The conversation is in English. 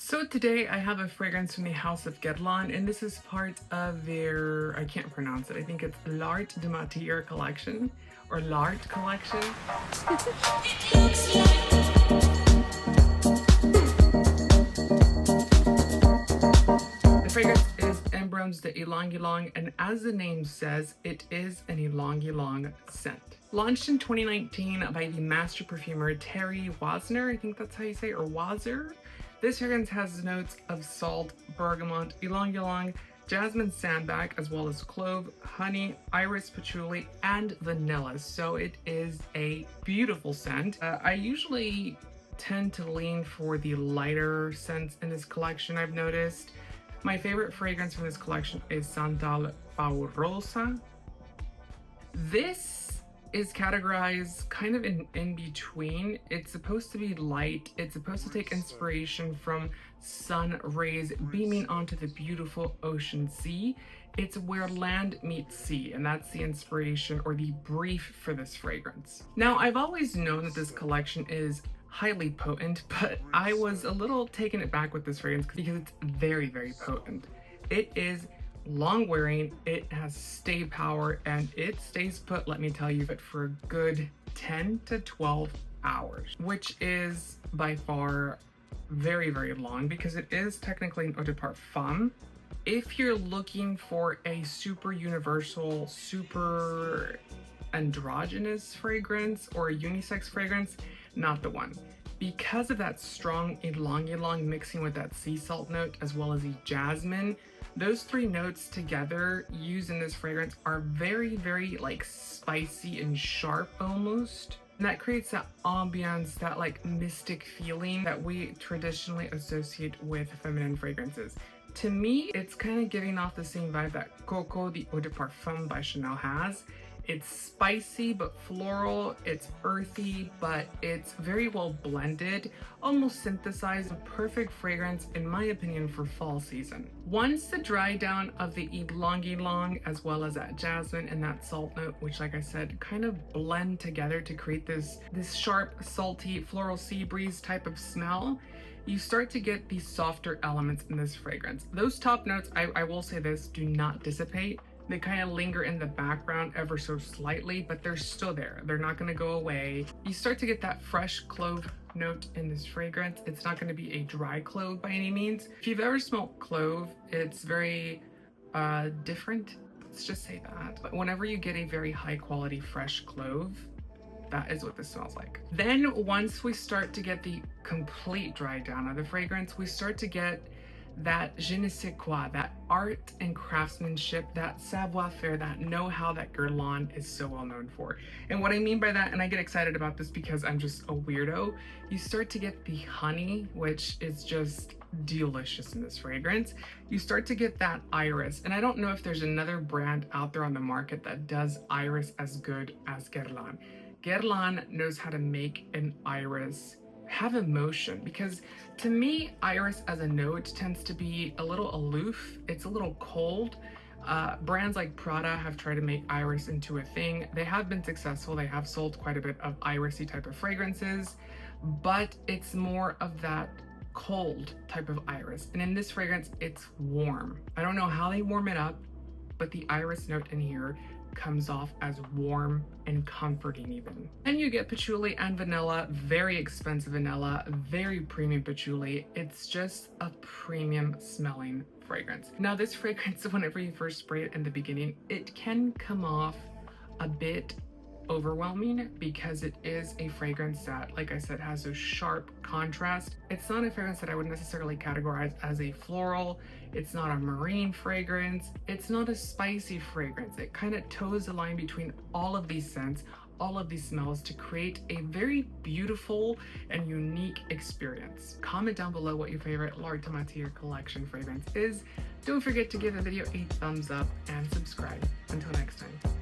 So today I have a fragrance from the house of Guerlain, and this is part of their, I can't pronounce it, I think it's L'Art La Matière collection, or L'Art collection. The fragrance is Embruns de Ylang-Ylang, and as the name says, it is an Ylang-Ylang scent. Launched in 2019 by the master perfumer Terry Wasner, I think that's how you say it, or Wazer. This fragrance has notes of salt, bergamot, Ylang-Ylang, jasmine, sambac, as well as clove, honey, iris, patchouli, and vanilla. So it is a beautiful scent. I usually tend to lean for the lighter scents in this collection, I've noticed. My favorite fragrance from this collection is Santal Paurosa. This is categorized kind of in between. It's supposed to be light. It's supposed to take inspiration from sun rays beaming onto the beautiful ocean sea. It's where land meets sea, and that's the inspiration or the brief for this fragrance. Now, I've always known that this collection is highly potent, but I was a little taken aback with this fragrance because it's very, very potent. It is long wearing, it has stay power, and it stays put, let me tell you, but for a good 10 to 12 hours, which is by far very, very long because it is technically an eau de parfum. If you're looking for a super universal, super androgynous fragrance or a unisex fragrance, not the one. Because of that strong Ylang-Ylang mixing with that sea salt note as well as the jasmine, those three notes together used in this fragrance are very, very like spicy and sharp almost. And that creates that ambiance, that like mystic feeling that we traditionally associate with feminine fragrances. To me, it's kind of giving off the same vibe that Coco, the Eau de Parfum by Chanel has. It's spicy but floral, it's earthy, but it's very well blended, almost synthesized, a perfect fragrance in my opinion for fall season. Once the dry down of the Ylang-Ylang as well as that jasmine and that salt note, which like I said, kind of blend together to create this sharp, salty, floral sea breeze type of smell, you start to get these softer elements in this fragrance. Those top notes, I will say this, do not dissipate. They kind of linger in the background ever so slightly, but they're still there. They're not going to go away. You start to get that fresh clove note in this fragrance. It's not going to be a dry clove by any means. If you've ever smelled clove, it's very different. Let's just say that. But whenever you get a very high quality fresh clove, that is what this smells like. Then once we start to get the complete dry down of the fragrance, we start to get that je ne sais quoi, that art and craftsmanship, that savoir-faire, that know-how that Guerlain is so well known for. And what I mean by that, and I get excited about this because I'm just a weirdo, you start to get the honey, which is just delicious in this fragrance. You start to get that iris, and I don't know if there's another brand out there on the market that does iris as good as Guerlain. Guerlain knows how to make an iris have emotion, because to me, iris as a note tends to be a little aloof. It's a little cold. Brands like Prada have tried to make iris into a thing. They have been successful. They have sold quite a bit of irisy type of fragrances, but it's more of that cold type of iris. And in this fragrance, it's warm. I don't know how they warm it up, but the iris note in here comes off as warm and comforting even. And you get patchouli and vanilla, very expensive vanilla, very premium patchouli. It's just a premium smelling fragrance. Now this fragrance, whenever you first spray it in the beginning, it can come off a bit overwhelming because it is a fragrance that, like I said, has a sharp contrast. It's not a fragrance that I would necessarily categorize as a floral. It's not a marine fragrance. It's not a spicy fragrance. It kind of toes the line between all of these scents, all of these smells to create a very beautiful and unique experience. Comment down below what your favorite L'Art La Matière collection fragrance is. Don't forget to give the video a thumbs up and subscribe. Until next time.